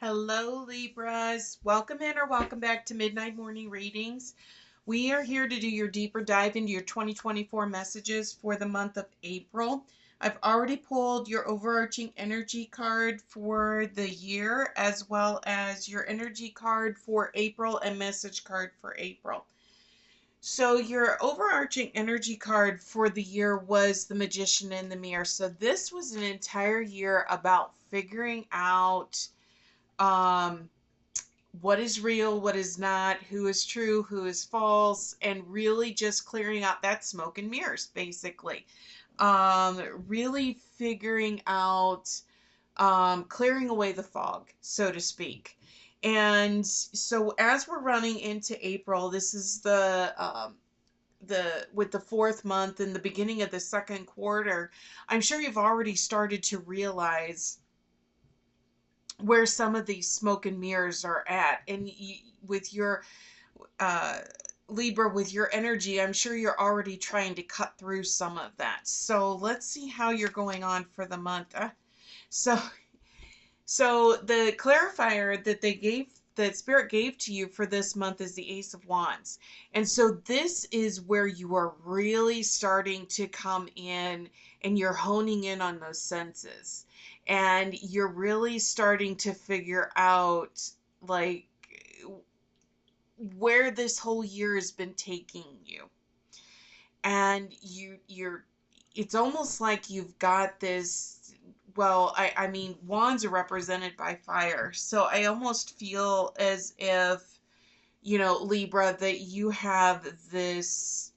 Hello, Libras. Welcome in or welcome back to Midnight Morning Readings. We are here to do your deeper dive into your 2024 messages for the month of April. I've already pulled your overarching energy card for the year, as well as your energy card for April and message card for April. So, your overarching energy card for the year was the Magician in the Mirror. So, this was an entire year about figuring out um, what is real, what is not, who is true, who is false, and really just clearing out that smoke and mirrors, basically. Really figuring out, clearing away the fog, so to speak. And so as we're running into April, this is the with the fourth month and the beginning of the second quarter. I'm sure you've already started to realize where some of these smoke and mirrors are at. And with your uh, Libra, with your energy, I'm sure you're already trying to cut through some of that. So let's see how you're going on for the month. So, so the clarifier that Spirit gave to you for this month is the Ace of Wands. And so this is where you are really starting to come in and you're honing in on those senses. And you're really starting to figure out, like, where this whole year has been taking you. And you're it's almost like you've got this, well, I mean, wands are represented by fire. So I almost feel as if, Libra, that you have this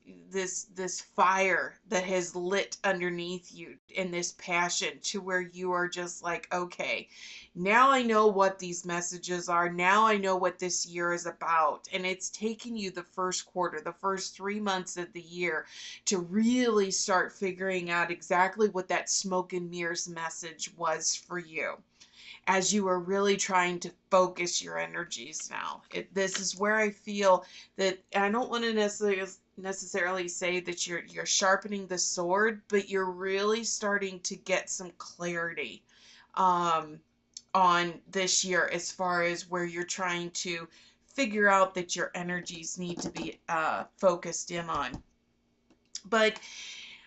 fire that has lit underneath you, and this passion to where you are just like, okay, now I know what these messages are. Now I know what this year is about. And it's taken you the first quarter, the first 3 months of the year, to really start figuring out exactly what that smoke and mirrors message was for you, as you are really trying to focus your energies now. This is where I feel that, and I don't want to necessarily say that you're sharpening the sword, but you're really starting to get some clarity um, on this year, as far as where you're trying to figure out that your energies need to be focused in on. But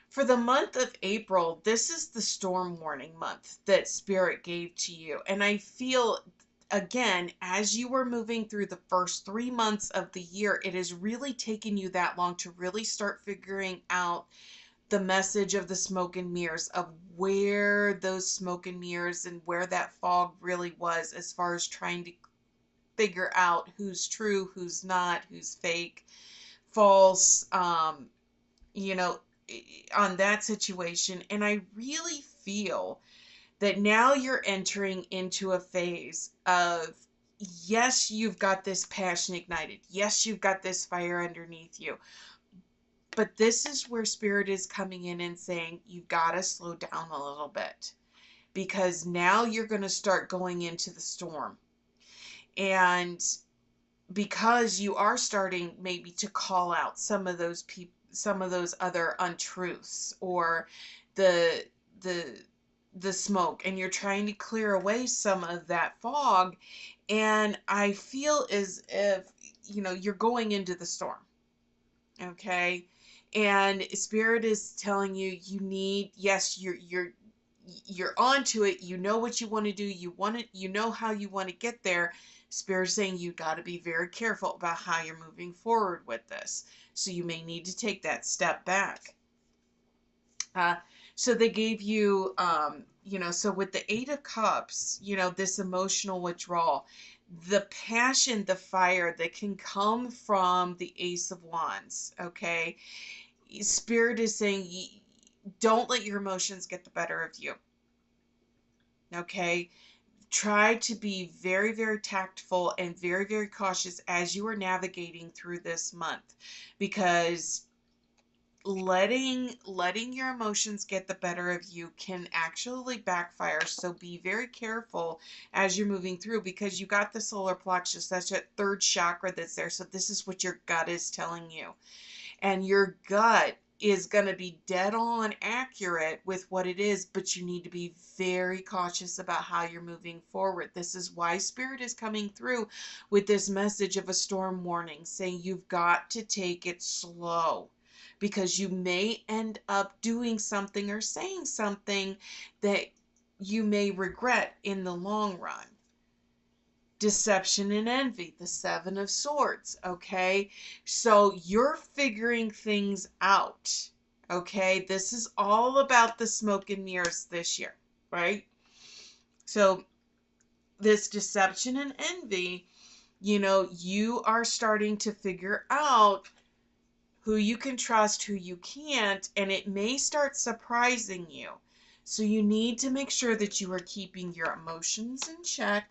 for the month of April, this is the storm warning month that Spirit gave to you. And I feel, again, as you were moving through the first 3 months of the year, it has really taken you that long to really start figuring out the message of the smoke and mirrors, of where those smoke and mirrors and where that fog really was, as far as trying to figure out who's true, who's not, who's fake, false, you know, on that situation. And I really feel that now you're entering into a phase of, yes, you've got this passion ignited. Yes, you've got this fire underneath you. But this is where Spirit is coming in and saying, you got to slow down a little bit, because now you're going to start going into the storm. And because you are starting maybe to call out some of those people, some of those other untruths, or the the the smoke, and you're trying to clear away some of that fog. And I feel as if, you're going into the storm. Okay. And Spirit is telling you, you need, yes, you're onto it. You know what you want to do. You want it. You know how you want to get there. Spirit saying you got to be very careful about how you're moving forward with this. So you may need to take that step back. Uh, so they gave you, so with the Eight of Cups, this emotional withdrawal, the passion, the fire that can come from the Ace of Wands. Okay. Spirit is saying, don't let your emotions get the better of you. Okay. Try to be very, very tactful and very, very cautious as you are navigating through this month, because letting your emotions get the better of you can actually backfire. So be very careful as you're moving through, because you got the solar plexus, that's that third chakra that's there. So this is what your gut is telling you. And your gut is going to be dead on accurate with what it is, but you need to be very cautious about how you're moving forward. This is why Spirit is coming through with this message of a storm warning, saying you've got to take it slow, because you may end up doing something or saying something that you may regret in the long run. Deception and envy, the Seven of Swords, okay? So you're figuring things out, okay? This is all about the smoke and mirrors this year, right? So this deception and envy, you are starting to figure out who you can trust, who you can't, and it may start surprising you. So you need to make sure that you are keeping your emotions in check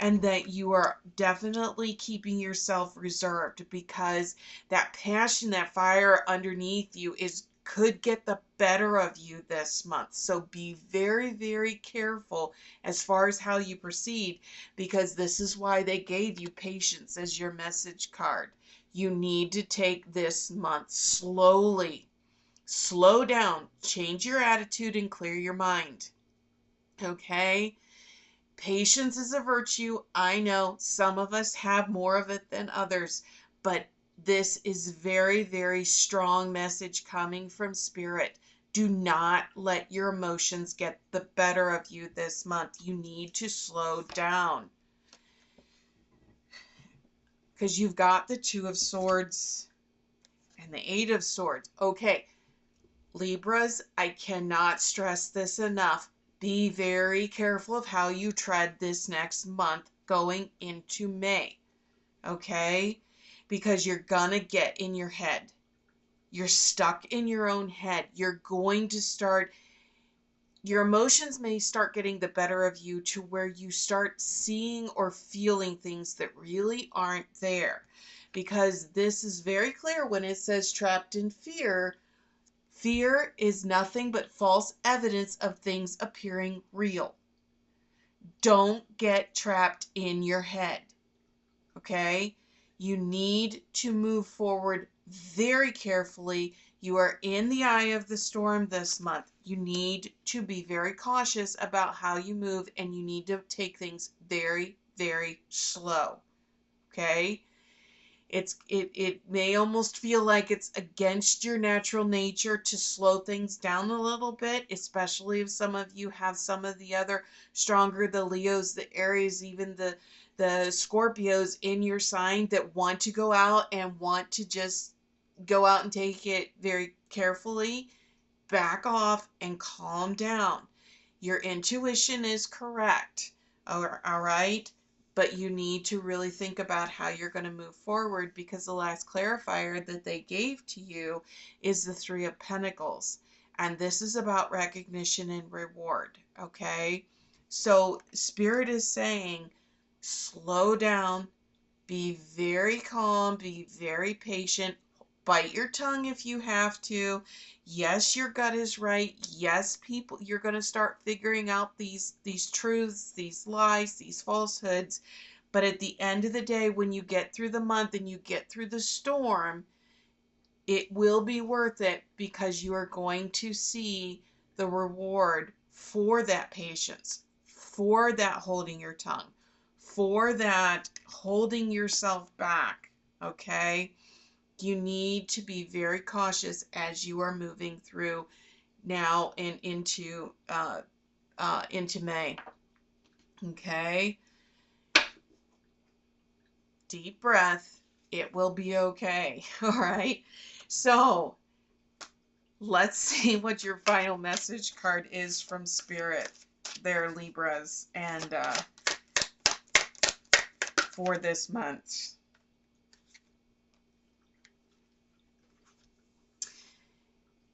and that you are definitely keeping yourself reserved, because that passion, that fire underneath you could get the better of you this month. So be very, very careful as far as how you proceed, because this is why they gave you patience as your message card. You need to take this month slowly. Slow down, change your attitude, and clear your mind. Okay? Patience is a virtue. I know some of us have more of it than others, but this is very, very strong message coming from Spirit. Do not let your emotions get the better of you this month. You need to slow down, because you've got the Two of Swords and the Eight of Swords. Okay, Libras, I cannot stress this enough. Be very careful of how you tread this next month going into May, okay? Because you're gonna get in your head. You're stuck in your own head. You're going to start, your emotions may start getting the better of you to where you start seeing or feeling things that really aren't there. Because this is very clear when it says trapped in fear. Fear is nothing but false evidence of things appearing real. Don't get trapped in your head, okay? You need to move forward very carefully. You are in the eye of the storm this month. You need to be very cautious about how you move, and you need to take things very, very slow, okay? It may almost feel like it's against your natural nature to slow things down a little bit, especially if some of you have some of the other stronger, the Leos, the Aries, even the Scorpios in your sign that want to go out and want to just go out and take it very carefully. Back off and calm down. Your intuition is correct. All right? But you need to really think about how you're going to move forward, because the last clarifier that they gave to you is the Three of Pentacles. And this is about recognition and reward. Okay? So Spirit is saying, slow down, be very calm, be very patient, bite your tongue if you have to. Yes, your gut is right. Yes, people, you're going to start figuring out these truths, these lies, these falsehoods. But at the end of the day, when you get through the month and you get through the storm, it will be worth it, because you are going to see the reward for that patience, for that holding your tongue, for that holding yourself back, okay? You need to be very cautious as you are moving through now and into May. Okay? Deep breath. It will be okay. All right? So, let's see what your final message card is from Spirit there, Libras, and for this month.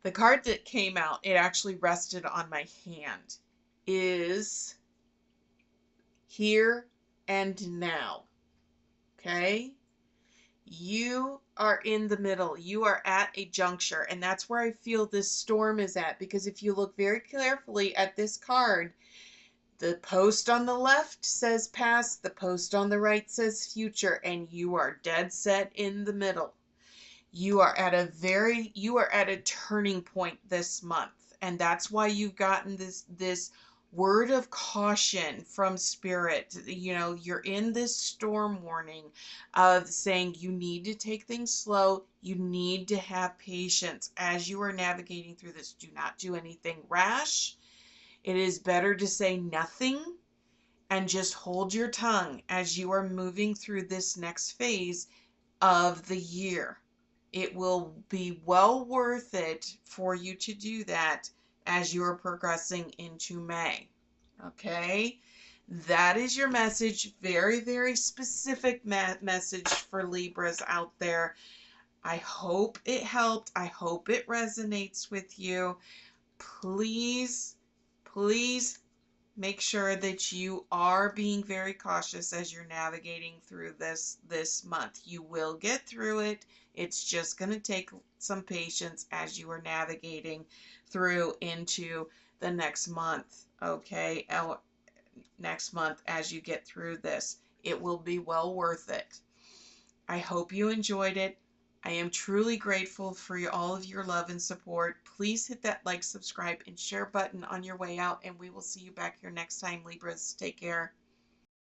The card that came out, it actually rested on my hand, is Here and Now. Okay? You are in the middle. You are at a juncture, and that's where I feel this storm is at, because if you look very carefully at this card, the post on the left says past, the post on the right says future, and you are dead set in the middle. You are at a turning point this month, and that's why you've gotten this word of caution from spirit. You know, you're in this storm warning of saying you need to take things slow, you need to have patience as you are navigating through this. Do not do anything rash. It is better to say nothing and just hold your tongue as you are moving through this next phase of the year. It will be well worth it for you to do that as you are progressing into May. Okay? That is your message. Very, very specific message for Libras out there. I hope it helped. I hope it resonates with you. Please, please make sure that you are being very cautious as you're navigating through this month. You will get through it. It's just going to take some patience as you are navigating through into the next month. Okay, next month as you get through this, it will be well worth it. I hope you enjoyed it. I am truly grateful for all of your love and support. Please hit that like, subscribe, and share button on your way out, and we will see you back here next time, Libras. Take care.